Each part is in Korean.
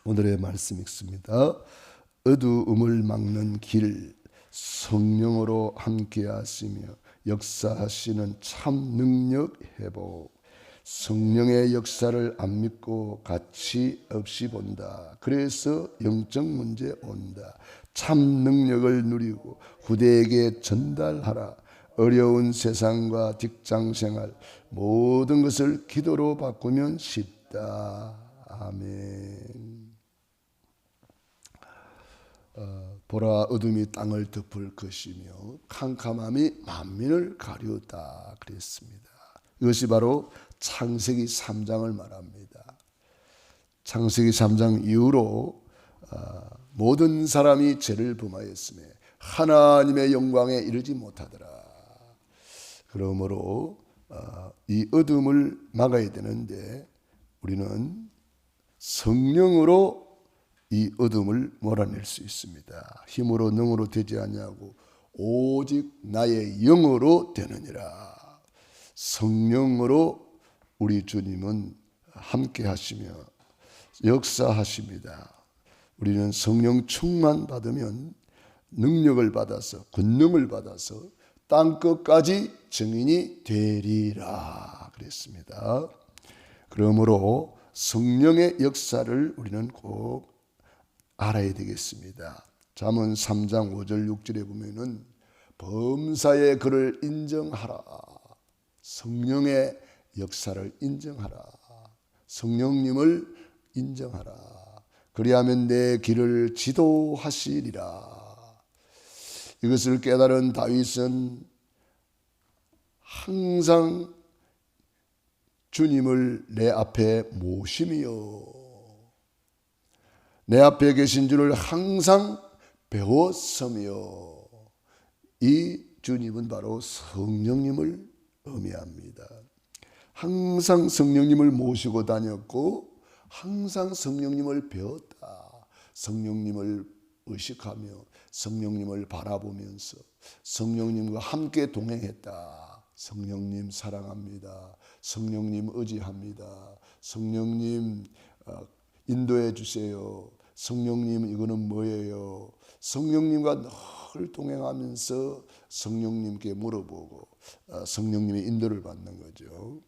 오늘의 말씀 읽습니다. 어두움을 막는 길, 성령으로 함께 하시며 역사하시는 참 능력 회복. 성령의 역사를 안 믿고 가치 없이 본다. 그래서 영적 문제 온다. 참 능력을 누리고 후대에게 전달하라. 어려운 세상과 직장생활 모든 것을 기도로 바꾸면 쉽다. 아멘. 보라, 어둠이 땅을 덮을 것이며 캄캄함이 만민을 가리우다 그랬습니다. 이것이 바로 창세기 3장을 말합니다. 창세기 3장 이후로 모든 사람이 죄를 범하였으며 하나님의 영광에 이르지 못하더라. 그러므로 이 어둠을 막아야 되는데 우리는 성령으로 이 어둠을 몰아낼 수 있습니다. 힘으로 능으로 되지 아니하고 오직 나의 영으로 되느니라. 성령으로 우리 주님은 함께 하시며 역사하십니다. 우리는 성령 충만 받으면 능력을 받아서 권능을 받아서 땅끝까지 증인이 되리라 그랬습니다. 그러므로 성령의 역사를 우리는 꼭 알아야 되겠습니다. 잠언 3장 5절 6절에 보면은 범사의 그를 인정하라. 성령의 역사를 인정하라. 성령님을 인정하라. 그리하면 내 길을 지도하시리라. 이것을 깨달은 다윗은 항상 주님을 내 앞에 모심이요 내 앞에 계신 줄을 항상 배웠으며, 이 주님은 바로 성령님을 의미합니다. 항상 성령님을 모시고 다녔고 항상 성령님을 배웠다. 성령님을 의식하며 성령님을 바라보면서 성령님과 함께 동행했다. 성령님 사랑합니다. 성령님 의지합니다. 성령님 인도해 주세요. 성령님 이거는 뭐예요? 성령님과 늘 동행하면서 성령님께 물어보고 성령님의 인도를 받는 거죠.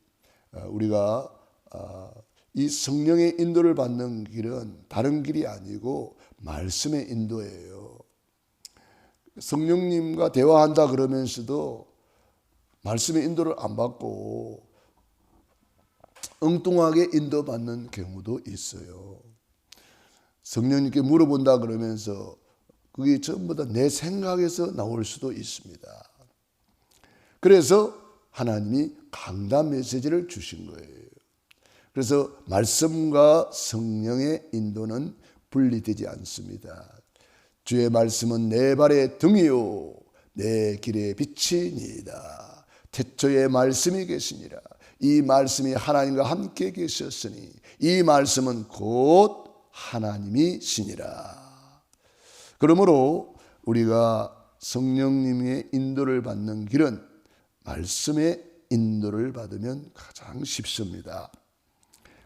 우리가 이 성령의 인도를 받는 길은 다른 길이 아니고 말씀의 인도예요. 성령님과 대화한다 그러면서도 말씀의 인도를 안 받고 엉뚱하게 인도받는 경우도 있어요. 성령님께 물어본다 그러면서 그게 전부 다 내 생각에서 나올 수도 있습니다. 그래서 하나님이 강단 메시지를 주신 거예요. 그래서 말씀과 성령의 인도는 분리되지 않습니다. 주의 말씀은 내 발의 등이요 내 길의 빛이니이다. 태초에 말씀이 계시니라. 이 말씀이 하나님과 함께 계셨으니 이 말씀은 곧 하나님이시니라. 그러므로 우리가 성령님의 인도를 받는 길은 말씀의 인도를 받으면 가장 쉽습니다.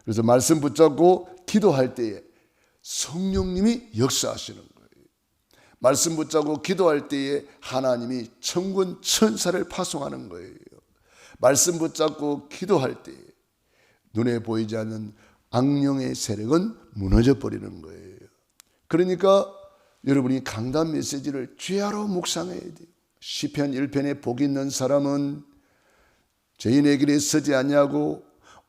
그래서 말씀 붙잡고 기도할 때에 성령님이 역사하시는 거예요. 말씀 붙잡고 기도할 때에 하나님이 천군 천사를 파송하는 거예요. 말씀 붙잡고 기도할 때에 눈에 보이지 않는 악령의 세력은 무너져 버리는 거예요. 그러니까 여러분이 강단 메시지를 주야로 묵상해야 돼요. 시편 1편에 복 있는 사람은 죄인의 길에 서지 아니하고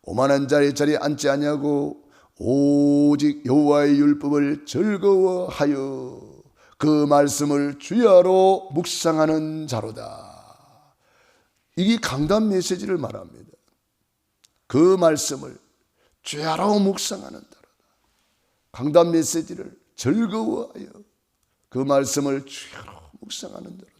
오만한 자리에 앉지 아니하고 오직 여호와의 율법을 즐거워하여 그 말씀을 주야로 묵상하는 자로다. 이게 강단 메시지를 말합니다. 그 말씀을 주야로 묵상하는 자로다. 강단 메시지를 즐거워하여 그 말씀을 주야로 묵상하는 자로다.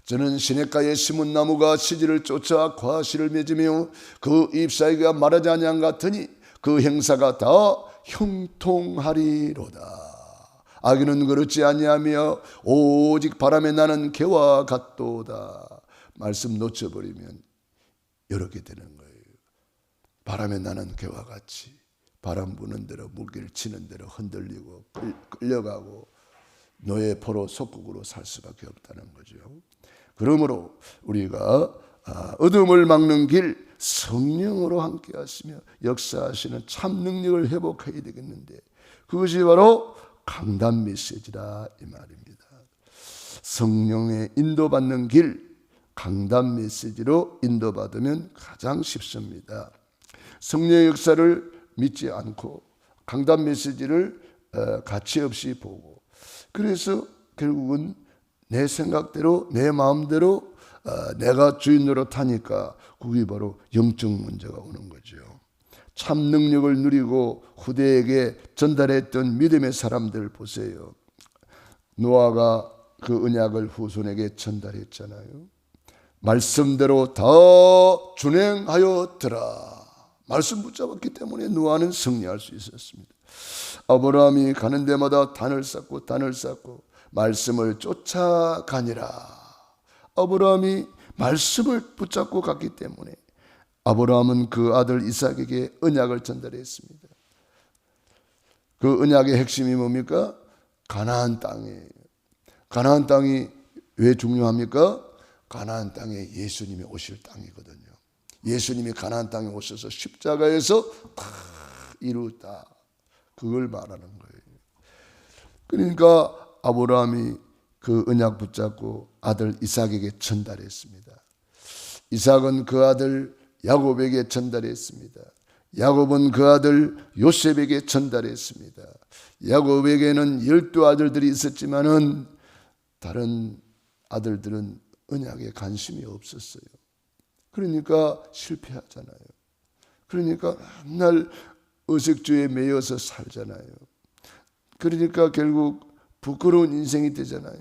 저는 시냇가에 심은 나무가 시지를 쫓아 과실을 맺으며 그 잎사귀가 마르지 아니한 같으니 그 행사가 다 형통하리로다. 악인은 그렇지 아니하며 오직 바람에 나는 개와 같도다. 말씀 놓쳐버리면 이렇게 되는 거예요. 바람에 나는 개와 같이 바람 부는 대로 물기를 치는 대로 흔들리고 끌려가고 노예 포로 속국으로 살 수밖에 없다는 거죠. 그러므로 우리가 어둠을 막는 길 성령으로 함께 하시며 역사하시는 참 능력을 회복해야 되겠는데, 그것이 바로 강단 메시지라 이 말입니다. 성령의 인도받는 길, 강단 메시지로 인도받으면 가장 쉽습니다. 성령의 역사를 믿지 않고 강단 메시지를 가치 없이 보고, 그래서 결국은 내 생각대로 내 마음대로 내가 주인 노릇하니까 그게 바로 영적 문제가 오는 거죠. 참 능력을 누리고 후대에게 전달했던 믿음의 사람들 보세요. 노아가 그 언약을 후손에게 전달했잖아요. 말씀대로 다 준행하였더라. 말씀 붙잡았기 때문에 노아는 승리할 수 있었습니다. 아브라함이 가는 데마다 단을 쌓고 말씀을 쫓아가니라. 아브라함이 말씀을 붙잡고 갔기 때문에 아브라함은 그 아들 이삭에게 언약을 전달했습니다. 그 언약의 핵심이 뭡니까? 가나안 땅이에요. 가나안 땅이 왜 중요합니까? 가나안 땅에 예수님이 오실 땅이거든요. 예수님이 가나안 땅에 오셔서 십자가에서 다 이루었다, 그걸 말하는 거예요. 그러니까 아브라함이 그 언약 붙잡고 아들 이삭에게 전달했습니다. 이삭은 그 아들 야곱에게 전달했습니다. 야곱은 그 아들 요셉에게 전달했습니다. 야곱에게는 12아들들이 있었지만은 다른 아들들은 언약에 관심이 없었어요. 그러니까 실패하잖아요. 그러니까 맨날 의식주에 매여서 살잖아요. 그러니까 결국 부끄러운 인생이 되잖아요.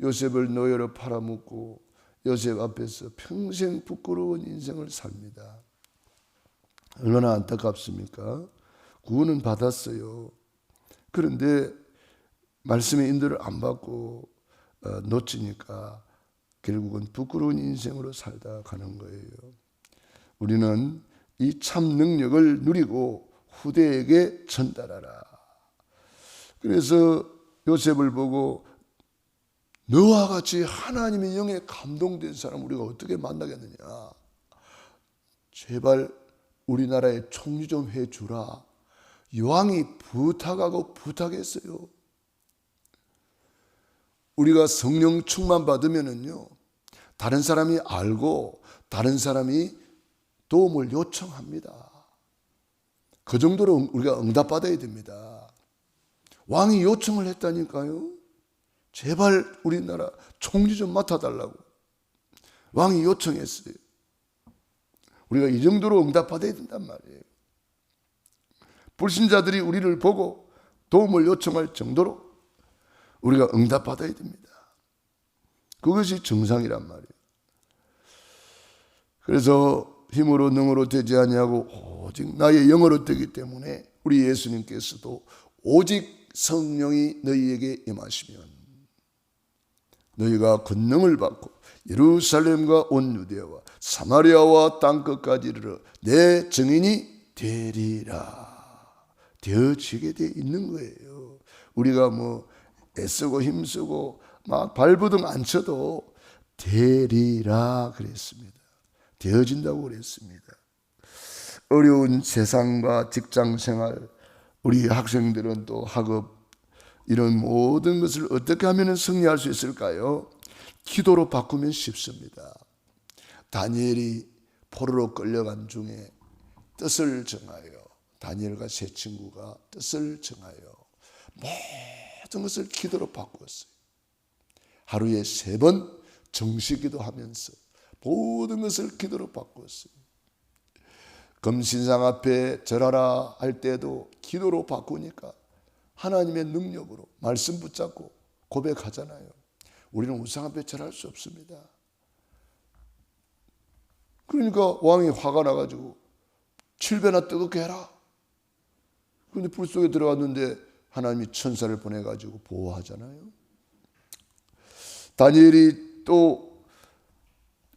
요셉을 노예로 팔아먹고 요셉 앞에서 평생 부끄러운 인생을 삽니다. 얼마나 안타깝습니까? 구원은 받았어요. 그런데 말씀의 인도를 안 받고 놓치니까 결국은 부끄러운 인생으로 살다 가는 거예요. 우리는 이 참 능력을 누리고 후대에게 전달하라. 그래서 요셉을 보고 너와 같이 하나님의 영에 감동된 사람 우리가 어떻게 만나겠느냐. 제발 우리나라에 총리 좀 해주라. 왕이 부탁하고 부탁했어요. 우리가 성령 충만 받으면은요, 다른 사람이 알고 다른 사람이 도움을 요청합니다. 그 정도로 우리가 응답받아야 됩니다. 왕이 요청을 했다니까요. 제발 우리나라 총리 좀 맡아달라고 왕이 요청했어요. 우리가 이 정도로 응답받아야 된단 말이에요. 불신자들이 우리를 보고 도움을 요청할 정도로 우리가 응답받아야 됩니다. 그것이 정상이란 말이에요. 그래서 힘으로 능으로 되지 아니하고 오직 나의 영으로 되기 때문에 우리 예수님께서도 오직 성령이 너희에게 임하시면 너희가 권능을 받고 예루살렘과 온 유대와 사마리아와 땅끝까지 이르러 내 증인이 되리라. 되어지게 돼 있는 거예요. 우리가 뭐 애쓰고 힘쓰고 막 발버둥 안 쳐도 되리라 그랬습니다. 되어진다고 그랬습니다. 어려운 세상과 직장생활, 우리 학생들은 또 학업, 이런 모든 것을 어떻게 하면 승리할 수 있을까요? 기도로 바꾸면 쉽습니다. 다니엘이 포로로 끌려간 중에 뜻을 정하여, 다니엘과 세 친구가 뜻을 정하여 모든 것을 기도로 바꾸었어요. 하루에 3번 정식기도 하면서 모든 것을 기도로 바꾸었어요. 금신상 앞에 절하라 할 때도 기도로 바꾸니까 하나님의 능력으로 말씀 붙잡고 고백하잖아요. 우리는 우상 앞에 절할 수 없습니다. 그러니까 왕이 화가 나가지고 7배나 뜨겁게 해라. 그런데 불 속에 들어갔는데 하나님이 천사를 보내가지고 보호하잖아요. 다니엘이 또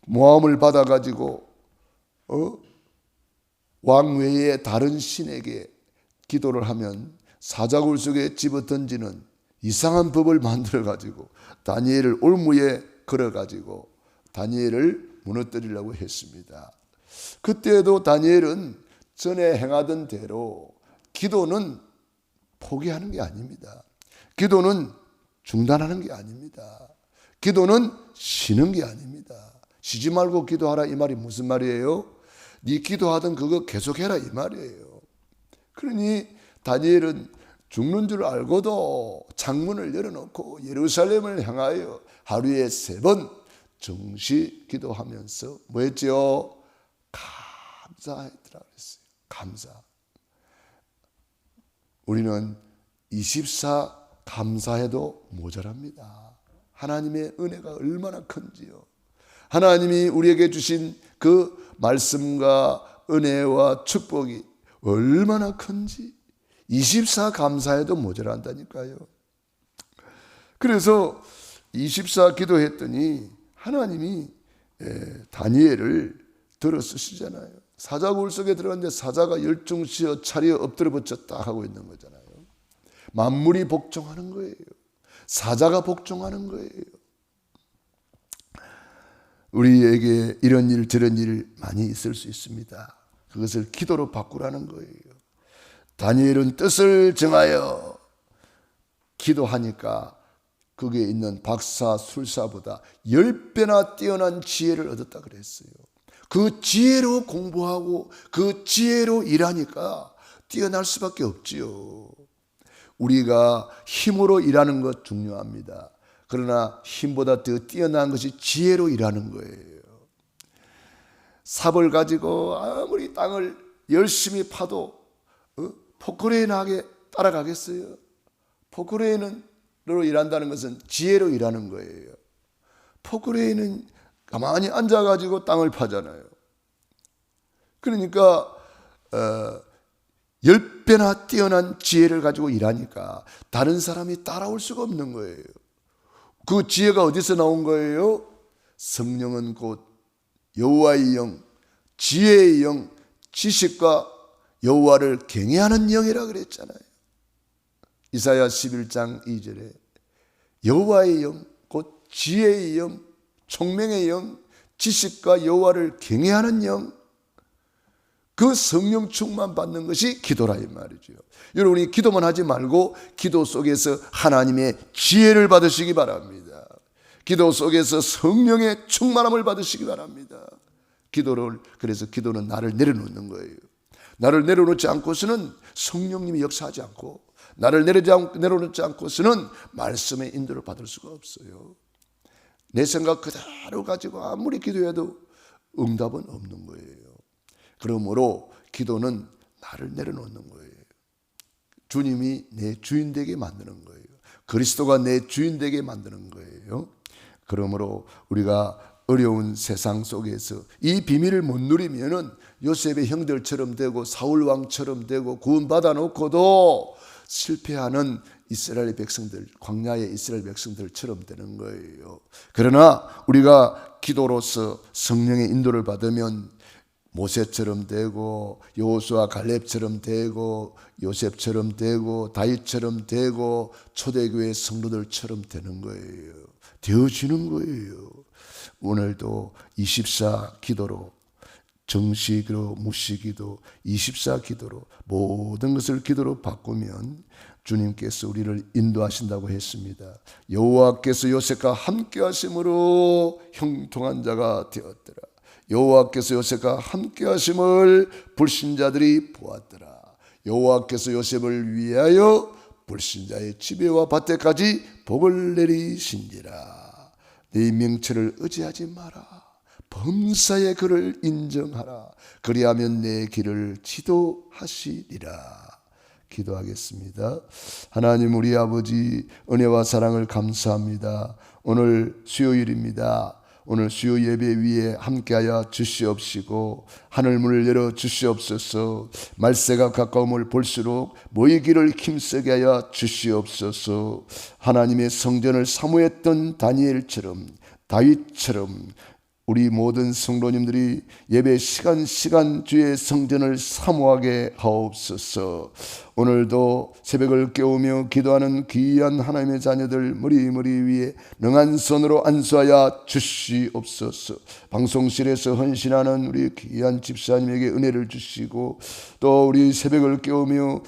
모함을 받아가지고 왕 외에 다른 신에게 기도를 하면 사자굴 속에 집어던지는 이상한 법을 만들어가지고 다니엘을 올무에 걸어가지고 다니엘을 무너뜨리려고 했습니다. 그때도 다니엘은 전에 행하던 대로 기도는 포기하는 게 아닙니다. 기도는 중단하는 게 아닙니다. 기도는 쉬는 게 아닙니다. 쉬지 말고 기도하라 이 말이 무슨 말이에요? 네 기도하던 그거 계속해라 이 말이에요. 그러니 다니엘은 죽는 줄 알고도 창문을 열어놓고 예루살렘을 향하여 하루에 3번 정시 기도하면서 뭐 했죠? 감사했더라 그랬어요. 감사. 우리는 24 감사해도 모자랍니다. 하나님의 은혜가 얼마나 큰지요. 하나님이 우리에게 주신 그 말씀과 은혜와 축복이 얼마나 큰지 24 감사해도 모자란다니까요. 그래서 24 기도했더니 하나님이 다니엘을 들어 쓰시잖아요. 사자굴 속에 들어갔는데 사자가 열중시어 차려 엎드려 버쳤다 하고 있는 거잖아요. 만물이 복종하는 거예요. 사자가 복종하는 거예요. 우리에게 이런 일 저런 일 많이 있을 수 있습니다. 그것을 기도로 바꾸라는 거예요. 다니엘은 뜻을 정하여 기도하니까 거기에 있는 박사, 술사보다 10배나 뛰어난 지혜를 얻었다 그랬어요. 그 지혜로 공부하고 그 지혜로 일하니까 뛰어날 수밖에 없지요. 우리가 힘으로 일하는 것 중요합니다. 그러나 힘보다 더 뛰어난 것이 지혜로 일하는 거예요. 삽을 가지고 아무리 땅을 열심히 파도 포크레인하게 따라가겠어요? 포크레인으로 일한다는 것은 지혜로 일하는 거예요. 포크레인은 가만히 앉아가지고 땅을 파잖아요. 그러니까 10배나 뛰어난 지혜를 가지고 일하니까 다른 사람이 따라올 수가 없는 거예요. 그 지혜가 어디서 나온 거예요? 성령은 곧 여호와의 영, 지혜의 영, 지식과 여호와를 경외하는 영이라 그랬잖아요. 이사야 11장 2절에 여호와의 영, 곧 지혜의 영, 총명의 영, 지식과 여호와를 경외하는 영, 그 성령 충만 받는 것이 기도라 이 말이죠. 여러분이 기도만 하지 말고 기도 속에서 하나님의 지혜를 받으시기 바랍니다. 기도 속에서 성령의 충만함을 받으시기 바랍니다. 그래서 기도는 나를 내려놓는 거예요. 나를 내려놓지 않고서는 성령님이 역사하지 않고, 나를 내려놓지 않고서는 말씀의 인도를 받을 수가 없어요. 내 생각 그대로 가지고 아무리 기도해도 응답은 없는 거예요. 그러므로 기도는 나를 내려놓는 거예요. 주님이 내 주인 되게 만드는 거예요. 그리스도가 내 주인 되게 만드는 거예요. 그러므로 우리가 어려운 세상 속에서 이 비밀을 못 누리면은 요셉의 형들처럼 되고 사울 왕처럼 되고 구원받아 놓고도 실패하는 이스라엘 백성들, 광야의 이스라엘 백성들처럼 되는 거예요. 그러나 우리가 기도로서 성령의 인도를 받으면 모세처럼 되고 여호수아 갈렙처럼 되고 요셉처럼 되고 다윗처럼 되고 초대교회 성도들처럼 되는 거예요. 되어지는 거예요. 오늘도 24 기도로, 정시기도, 무시기도, 24 기도로 모든 것을 기도로 바꾸면 주님께서 우리를 인도하신다고 했습니다. 여호와께서 요셉과 함께 하심으로 형통한 자가 되었더라. 여호와께서 요셉과 함께 하심을 불신자들이 보았더라. 여호와께서 요셉을 위하여 불신자의 집에와 밭에까지 복을 내리신지라. 네 명철을 의지하지 마라. 범사에 그를 인정하라. 그리하면 내 길을 지도하시리라. 기도하겠습니다. 하나님 우리 아버지 은혜와 사랑을 감사합니다. 오늘 수요일입니다. 오늘 수요 예배 위에 함께하여 주시옵시고 하늘문을 열어 주시옵소서. 말세가 가까움을 볼수록 모이기를 힘쓰게 하여 주시옵소서. 하나님의 성전을 사모했던 다니엘처럼, 다윗처럼 우리 모든 성도님들이 예배 시간 주의 성전을 사모하게 하옵소서. 오늘도 새벽을 깨우며 기도하는 귀한 하나님의 자녀들 머리 위에 능한 손으로 안수하여 주시옵소서. 방송실에서 헌신하는 우리 귀한 집사님에게 은혜를 주시고, 또 우리 새벽을 깨우며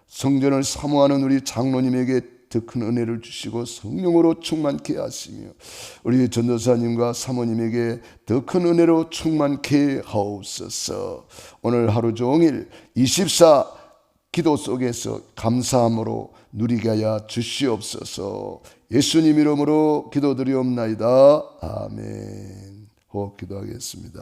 성전을 사모하는 우리 장로님에게 더 큰 은혜를 주시고 성령으로 충만케 하시며, 우리 전도사님과 사모님에게 더 큰 은혜로 충만케 하옵소서. 오늘 하루 종일 24 기도 속에서 감사함으로 누리게 하여 주시옵소서. 예수님 이름으로 기도드리옵나이다. 아멘. 호흡 기도하겠습니다.